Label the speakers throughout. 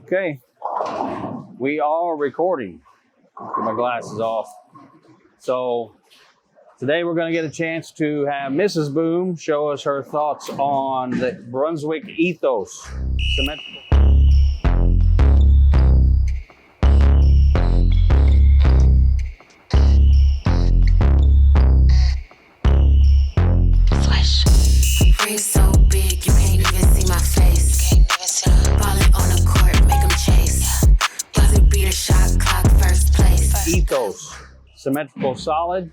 Speaker 1: Okay, we are recording. Get my glasses off. So today we're going to get a chance to have Mrs. Boom show us her thoughts on the Brunswick Ethos symmetrical.
Speaker 2: So big, you can't even see my face. Ballin' on the court, make them chase. Buzzer beat a shot clock, first place.
Speaker 1: Ethos symmetrical solid.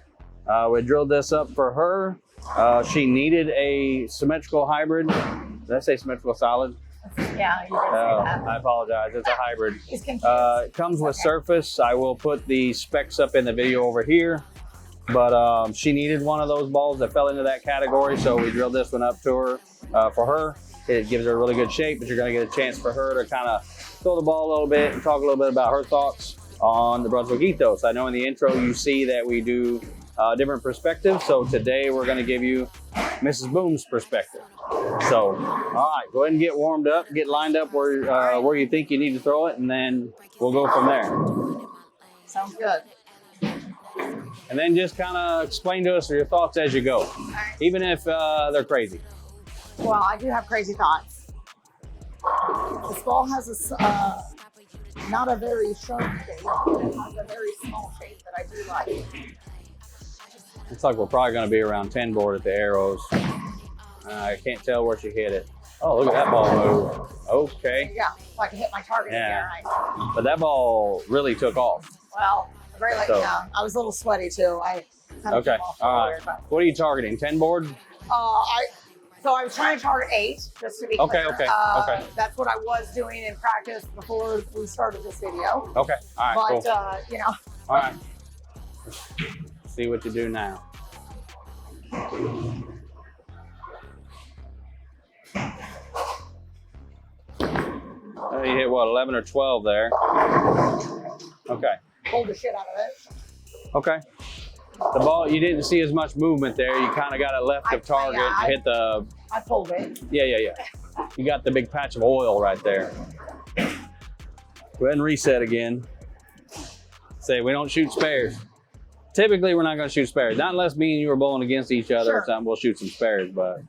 Speaker 1: We drilled this up for her. She needed a symmetrical hybrid. Did I say symmetrical solid?
Speaker 3: Yeah, you did say that.
Speaker 1: I apologize. It's a hybrid.
Speaker 3: He's confused.
Speaker 1: It comes with surface. I will put the specs up in the video over here. But she needed one of those balls that fell into that category, so we drilled this one up to her for her. It gives her a really good shape, but you're going to get a chance for her to kind of throw the ball a little bit and talk a little bit about her thoughts on the Brunswick Ethos. I know in the intro you see that we do different perspectives, so today we're going to give you Mrs. Boom's perspective. So, all right, go ahead and get warmed up, get lined up where you think you need to throw it, and then we'll go from there.
Speaker 3: Sounds good.
Speaker 1: And then just kind of explain to us your thoughts as you go, even if they're crazy.
Speaker 3: Well, I do have crazy thoughts. This ball has a not a very sharp shape. It has a very small shape that I do like.
Speaker 1: Looks like we're probably going to be around 10 board at the arrows. I can't tell where she hit it. Oh, look at that ball move. Okay.
Speaker 3: Yeah, if I can hit my target
Speaker 1: Yeah.
Speaker 3: again.
Speaker 1: But that ball really took off.
Speaker 3: Well, very late down. I was a little sweaty too. I kind of
Speaker 1: Okay.
Speaker 3: came off
Speaker 1: All
Speaker 3: earlier,
Speaker 1: right. What are you targeting? 10 board?
Speaker 3: So I was trying to target 8, just to be clear.
Speaker 1: Okay.
Speaker 3: That's what I was doing in practice before we started this video.
Speaker 1: Okay. All right.
Speaker 3: But,
Speaker 1: Cool.
Speaker 3: you know.
Speaker 1: All right. See what you do now. You hit what, 11 or 12 there? Okay.
Speaker 3: Pulled the shit out of it.
Speaker 1: Okay. The ball, you didn't see as much movement there. You kind of got it left of target. Hit the.
Speaker 3: I pulled it.
Speaker 1: Yeah. You got the big patch of oil right there. Go ahead and reset again. Say we don't shoot spares. Typically, we're not going to shoot spares. Not unless me and you are bowling against each other or something. We'll shoot some spares, but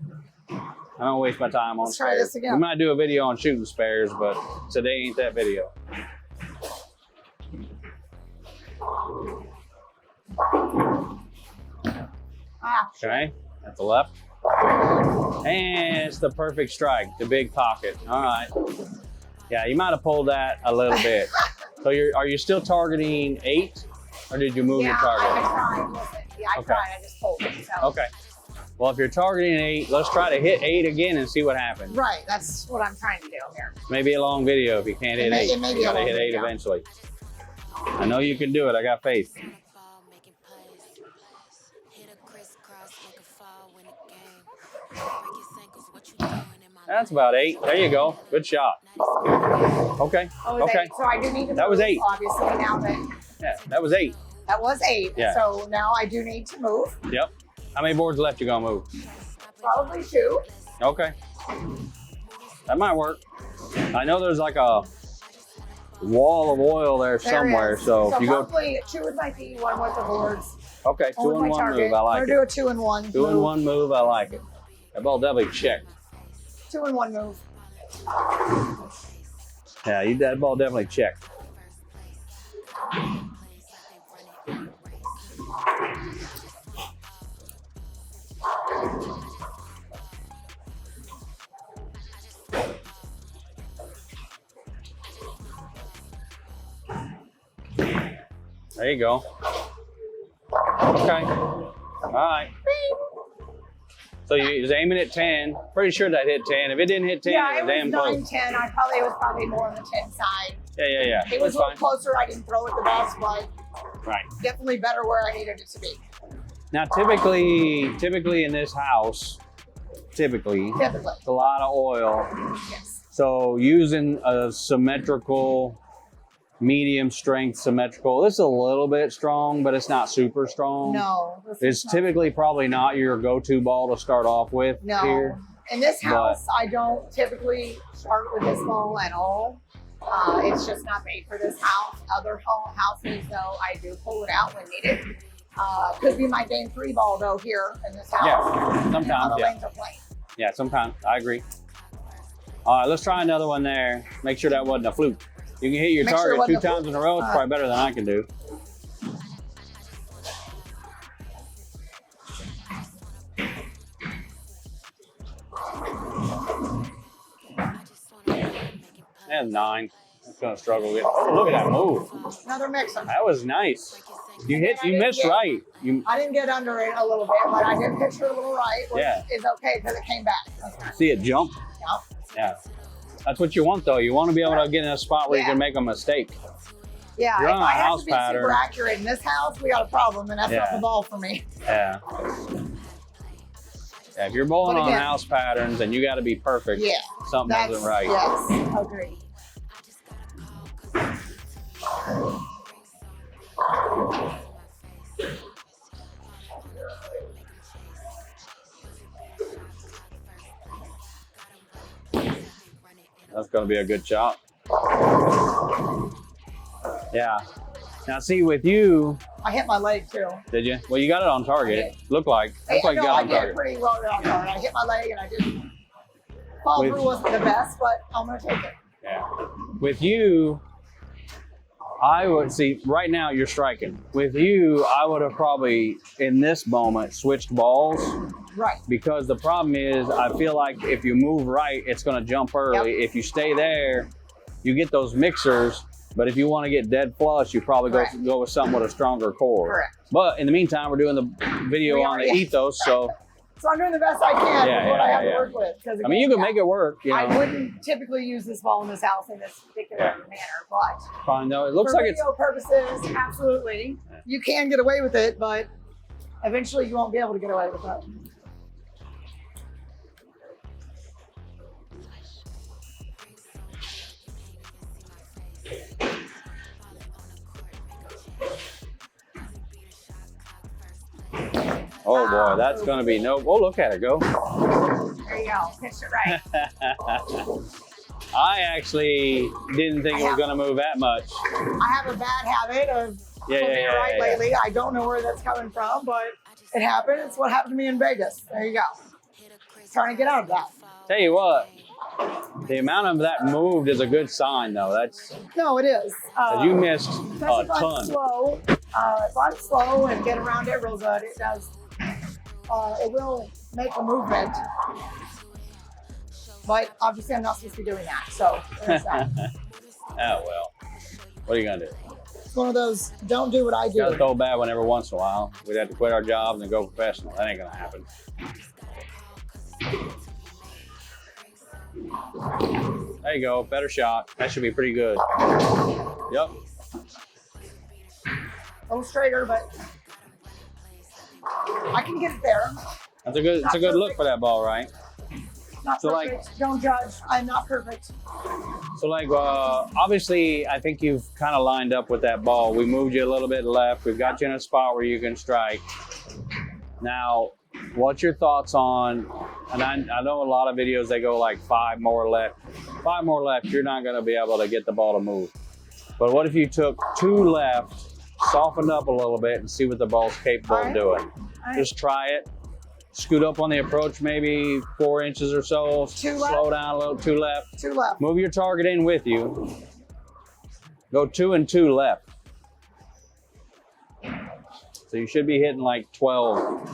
Speaker 1: I don't waste my time on
Speaker 3: Let's
Speaker 1: spares.
Speaker 3: try this again.
Speaker 1: We might do a video on shooting spares, but today ain't that video. Okay, that's the left. And it's the perfect strike, the big pocket. All right. Yeah, you might have pulled that a little bit. So are you still targeting 8, or did you move your target?
Speaker 3: I tried. Listen, I tried. I just pulled it. So.
Speaker 1: Okay. Well, if you're targeting 8, let's try to hit 8 again and see what happens.
Speaker 3: Right. That's what I'm trying to do here.
Speaker 1: Maybe a long video if you can't hit 8.
Speaker 3: It may be
Speaker 1: you gotta hit 8 eventually. I know you can do it. I got faith. That's about 8. There you go. Good shot. Okay. Okay.
Speaker 3: 8. So I do need to
Speaker 1: That was 8.
Speaker 3: Obviously, now that.
Speaker 1: Yeah, that was 8.
Speaker 3: That was 8.
Speaker 1: Yeah.
Speaker 3: So now I do need to move.
Speaker 1: Yep. How many boards left you gonna move?
Speaker 3: Probably 2.
Speaker 1: Okay. That might work. I know there's like a wall of oil there somewhere. So if you go.
Speaker 3: Probably 2 with my feet, 1 with the boards.
Speaker 1: Okay, 2 and 1 move. I like it.
Speaker 3: We're gonna do a 2 and 1.
Speaker 1: 2 and 1 move. I like it. That ball definitely checked.
Speaker 3: 2 and 1 move.
Speaker 1: Yeah, that ball definitely checked. There you go. Okay. All right. So you was aiming at 10. Pretty sure that hit 10. If it didn't hit 10,
Speaker 3: yeah,
Speaker 1: it was damn close.
Speaker 3: 9, 10. It was probably more on the 10 side.
Speaker 1: Yeah.
Speaker 3: It was a little closer. I didn't throw it the best, but
Speaker 1: right.
Speaker 3: Definitely better where I needed it to be.
Speaker 1: Now, typically in this house, typically, it's a lot of oil.
Speaker 3: Yes.
Speaker 1: So using a symmetrical, medium strength symmetrical, this is a little bit strong, but it's not super strong.
Speaker 3: No.
Speaker 1: It's typically probably not your go-to ball to start off with here.
Speaker 3: In this house, I don't typically start with this ball at all. It's just not made for this house. Other houses, though, I do pull it out when needed. Could be my game 3 ball though here in this house.
Speaker 1: Yeah, sometimes.
Speaker 3: The
Speaker 1: Yeah.
Speaker 3: lanes are plain.
Speaker 1: Yeah, sometimes. I agree. All right, let's try another one there. Make sure that wasn't a fluke. You can hit your
Speaker 3: Make sure it
Speaker 1: target
Speaker 3: wasn't
Speaker 1: 2
Speaker 3: a
Speaker 1: times
Speaker 3: fluke.
Speaker 1: in a row. It's probably better than I can do. And 9. It's gonna struggle with. Oh, look at that move.
Speaker 3: Another mixer.
Speaker 1: That was nice. You missed
Speaker 3: Yeah.
Speaker 1: right.
Speaker 3: I didn't get under it a little bit, but I did picture a little right, which
Speaker 1: Yeah.
Speaker 3: is okay because it came back. Okay.
Speaker 1: See it jump.
Speaker 3: Yep.
Speaker 1: Yeah. That's what you want though. You want to be able to get in a spot where you
Speaker 3: Yeah.
Speaker 1: can make a mistake.
Speaker 3: Yeah,
Speaker 1: You're
Speaker 3: if
Speaker 1: on a
Speaker 3: I have
Speaker 1: house
Speaker 3: to be
Speaker 1: pattern.
Speaker 3: super accurate in this house, we got a problem, and that's not
Speaker 1: Yeah.
Speaker 3: the ball for me.
Speaker 1: Yeah. Yeah, if you're bowling
Speaker 3: But
Speaker 1: on
Speaker 3: again-
Speaker 1: house patterns and you got to be perfect,
Speaker 3: Yeah,
Speaker 1: something
Speaker 3: that's
Speaker 1: isn't right.
Speaker 3: Yes, agreed.
Speaker 1: That's going to be a good shot. Yeah. Now, see, with you,
Speaker 3: I hit my leg too.
Speaker 1: did you? Well, you got it on target. Looked like.
Speaker 3: Hey,
Speaker 1: Looked like you
Speaker 3: no,
Speaker 1: got
Speaker 3: I
Speaker 1: it on
Speaker 3: did
Speaker 1: target.
Speaker 3: pretty well on target. I hit my leg and I didn't. Fall
Speaker 1: With-
Speaker 3: through wasn't the best, but I'm gonna take it.
Speaker 1: Yeah. With you, I would see right now you're striking. With you, I would have probably in this moment switched balls
Speaker 3: Right.
Speaker 1: because the problem is I feel like if you move right, it's going to jump early.
Speaker 3: Yep.
Speaker 1: If you stay there, you get those mixers. But if you want to get dead flush, you probably
Speaker 3: Correct.
Speaker 1: go with something with a stronger core.
Speaker 3: Correct.
Speaker 1: But in the meantime, we're doing the video
Speaker 3: We
Speaker 1: on the
Speaker 3: are, yeah.
Speaker 1: Ethos, so
Speaker 3: So I'm doing the best I can
Speaker 1: Yeah,
Speaker 3: with what I
Speaker 1: yeah,
Speaker 3: have
Speaker 1: yeah.
Speaker 3: to work with. 'Cause
Speaker 1: I mean you
Speaker 3: again,
Speaker 1: can make it work. You know,
Speaker 3: I wouldn't typically use this ball in this house in this particular manner, but
Speaker 1: fine though. It looks
Speaker 3: for
Speaker 1: like it's
Speaker 3: video purposes, absolutely. You can get away with it, but eventually you won't be able to get away with it.
Speaker 1: oh boy, that's going to be no. Oh, look at it go.
Speaker 3: There you go. Pitched it right.
Speaker 1: I actually didn't think it was going to move that much.
Speaker 3: I have a bad habit of
Speaker 1: Yeah,
Speaker 3: flipping
Speaker 1: yeah,
Speaker 3: it right
Speaker 1: yeah, yeah.
Speaker 3: lately. I don't know where that's coming from, but it happened. It's what happened to me in Vegas. There you go. Trying to get out of that.
Speaker 1: Tell you what, the amount of that moved is a good sign, though. That's
Speaker 3: No, it is.
Speaker 1: you missed
Speaker 3: Especially
Speaker 1: a
Speaker 3: if I'm
Speaker 1: ton.
Speaker 3: slow. If I'm slow and get around it real good, it does. It will make a movement. But obviously, I'm not supposed to be doing that. So there's that.
Speaker 1: Oh well, what are you gonna do?
Speaker 3: It's one of those. Don't do what I
Speaker 1: You gotta
Speaker 3: do.
Speaker 1: throw a bad one every once in a while. We'd have to quit our jobs and go professional. That ain't gonna happen. There you go, better shot. That should be pretty good. Yep.
Speaker 3: A little straighter, but I can get it there.
Speaker 1: That's a good. It's a good look for that ball, right?
Speaker 3: Not
Speaker 1: So, like-
Speaker 3: perfect. Don't judge. I'm not perfect.
Speaker 1: So, like, obviously, I think you've kind of lined up with that ball. We moved you a little bit left. We've got you in a spot where you can strike. Now, what's your thoughts on? And I know a lot of videos they go like 5 more left. 5 more left, you're not going to be able to get the ball to move. But what if you took 2 left, softened up a little bit, and see what the ball's capable of doing? Just try it. Scoot up on the approach maybe 4 inches or so.
Speaker 3: 2 left.
Speaker 1: Slow down a little. 2 left.
Speaker 3: 2 left.
Speaker 1: Move your target in with you. Go 2 and 2 left. So you should be hitting like 12.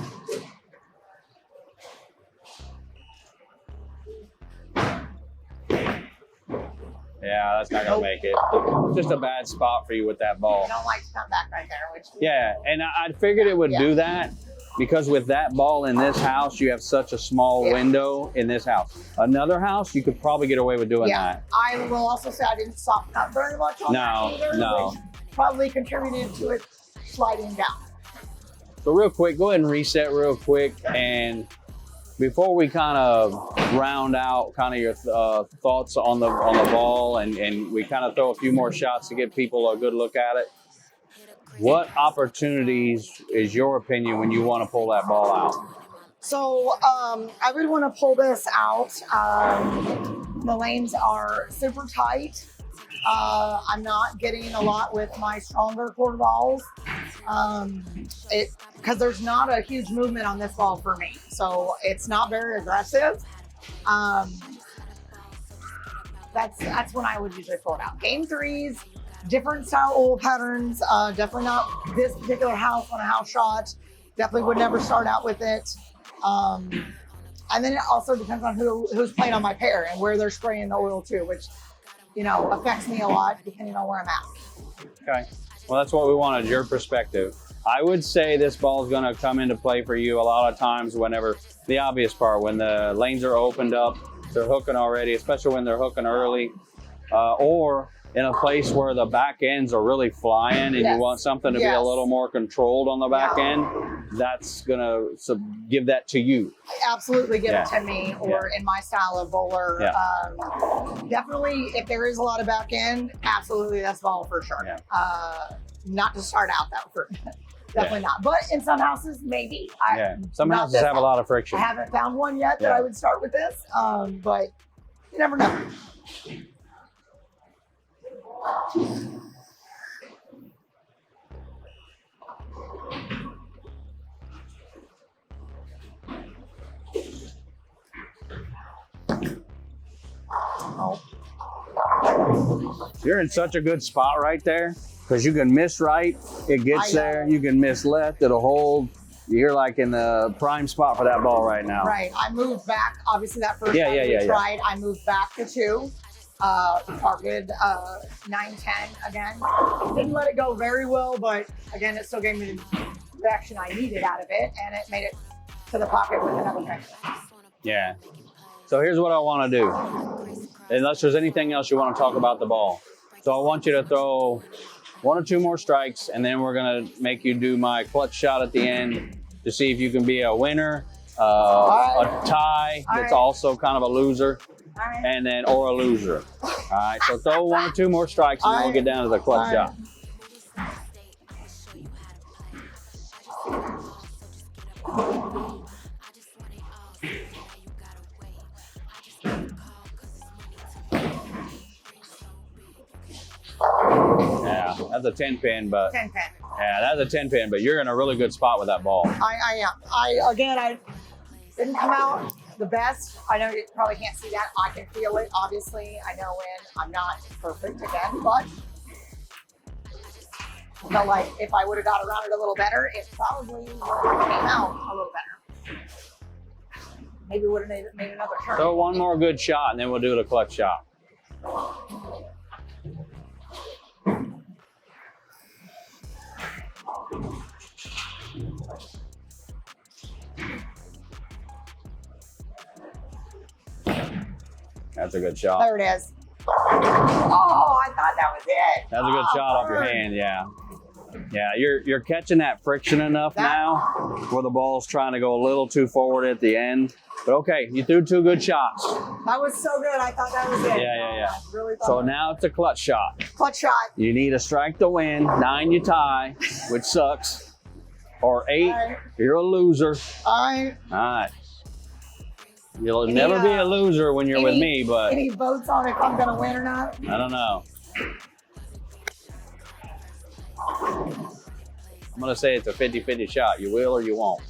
Speaker 1: Yeah, that's not gonna make it. Just a bad spot for you with that
Speaker 3: I
Speaker 1: ball.
Speaker 3: don't like to come back right there, which
Speaker 1: Yeah, and I figured it would do that because with that ball in this house, you have such a small
Speaker 3: Yeah.
Speaker 1: window in this house. Another house, you could probably get away with doing
Speaker 3: yeah.
Speaker 1: that.
Speaker 3: I will also say I didn't soften up very much on
Speaker 1: No,
Speaker 3: that either,
Speaker 1: no.
Speaker 3: which probably contributed to it sliding down.
Speaker 1: So real quick, go ahead and reset real quick. And before we kind of round out kind of your thoughts on the ball and we kind of throw a few more shots to give people a good look at it, what opportunities is your opinion when you want to pull that ball out?
Speaker 3: So I would want to pull this out. The lanes are super tight. I'm not getting a lot with my stronger core balls. Because there's not a huge movement on this ball for me. So it's not very aggressive. That's when I would usually pull it out. Game threes, different style oil patterns. Definitely not this particular house on a house shot. Definitely would never start out with it. And then it also depends on who's playing on my pair and where they're spraying the oil too, which, you know, affects me a lot depending on where I'm at.
Speaker 1: Okay. Well, that's what we wanted, your perspective. I would say this ball is going to come into play for you a lot of times whenever the obvious part, when the lanes are opened up, they're hooking already, especially when they're hooking early, or in a place where the back ends are really flying and you want something to be a little more controlled on the back end, that's going to give that to you.
Speaker 3: Absolutely give it to me, or in my style of bowler. Definitely, if there is a lot of back end, absolutely that's ball for sure. Not to start out though, for definitely not. But in some houses, maybe.
Speaker 1: Some houses have a lot of friction.
Speaker 3: I haven't found one yet that I would start with this, but you never know.
Speaker 1: You're in such a good spot right there because you can miss right, it gets there. You can miss left, it'll hold. You're like in the prime spot for that ball right now.
Speaker 3: Right. I moved back. Obviously, that first time we tried, I moved back to 2. Targeted 9-10 again. Didn't let it go very well, but again, it still gave me the action I needed out of it, and it made it to the pocket with another pitch.
Speaker 1: Yeah. So here's what I want to do. Unless there's anything else you want to talk about the ball. So I want you to throw 1 or 2 more strikes, and then we're going to make you do my clutch shot at the end to see if you can be a winner, a tie that's also kind of a loser, and then or a loser. All right, so throw 1 or 2 more strikes, and then we'll get down to the clutch shot. Yeah, that's a 10 pin, but
Speaker 3: 10 pin.
Speaker 1: Yeah, that's a 10 pin, but you're in a really good spot with that ball.
Speaker 3: I am. I didn't come out the best. I know you probably can't see that. I can feel it, obviously. I know when I'm not perfect again, but I felt like if I would have got around it a little better, it probably would have came out a little better. Maybe would have made another turn.
Speaker 1: Throw 1 more good shot, and then we'll do the clutch shot. That's a good shot.
Speaker 3: There it is. Oh, I thought that was it.
Speaker 1: That's a good shot off your hand, yeah. Yeah, you're catching that friction enough now where the ball's trying to go a little too forward at the end. But okay, you threw 2 good shots.
Speaker 3: That was so good. I thought that was it.
Speaker 1: Yeah.
Speaker 3: Really
Speaker 1: so now it's a clutch shot.
Speaker 3: Clutch shot.
Speaker 1: You need a strike to win, 9 you tie, which sucks, or 8, you're a loser.
Speaker 3: All
Speaker 1: right. You'll never be a loser when you're with me, but
Speaker 3: any votes on if I'm gonna win or not?
Speaker 1: I don't know. I'm gonna say it's a 50-50 shot. You will or you won't.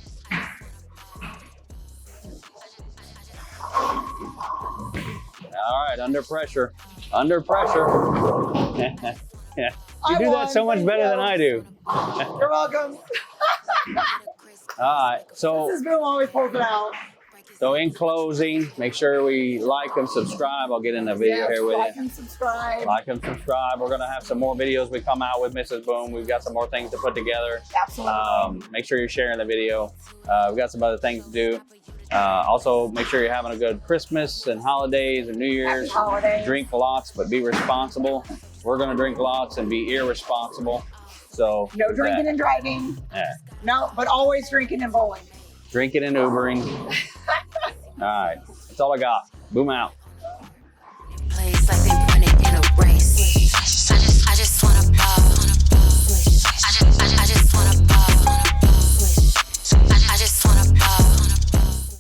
Speaker 1: All right, under pressure. Under pressure. Yeah. You do that so much better than I do.
Speaker 3: You're welcome.
Speaker 1: All right, so
Speaker 3: this is Bill always pulls it out.
Speaker 1: So in closing, make sure we like and subscribe. I'll get in the video here with you.
Speaker 3: Like and subscribe.
Speaker 1: Like and subscribe. We're going to have some more videos we come out with Mrs. Boom. We've got some more things to put together.
Speaker 3: Absolutely.
Speaker 1: Make sure you're sharing the video. We've got some other things to do. Also, make sure you're having a good Christmas and holidays and New Year's.
Speaker 3: Happy holidays.
Speaker 1: Drink lots, but be responsible. We're going to drink lots and be irresponsible. So
Speaker 3: no drinking and driving.
Speaker 1: Yeah.
Speaker 3: No, but always drinking and bowling.
Speaker 1: Drinking and Ubering. All right, that's all I got. Boom out.
Speaker 2: Plays like they run it in a race.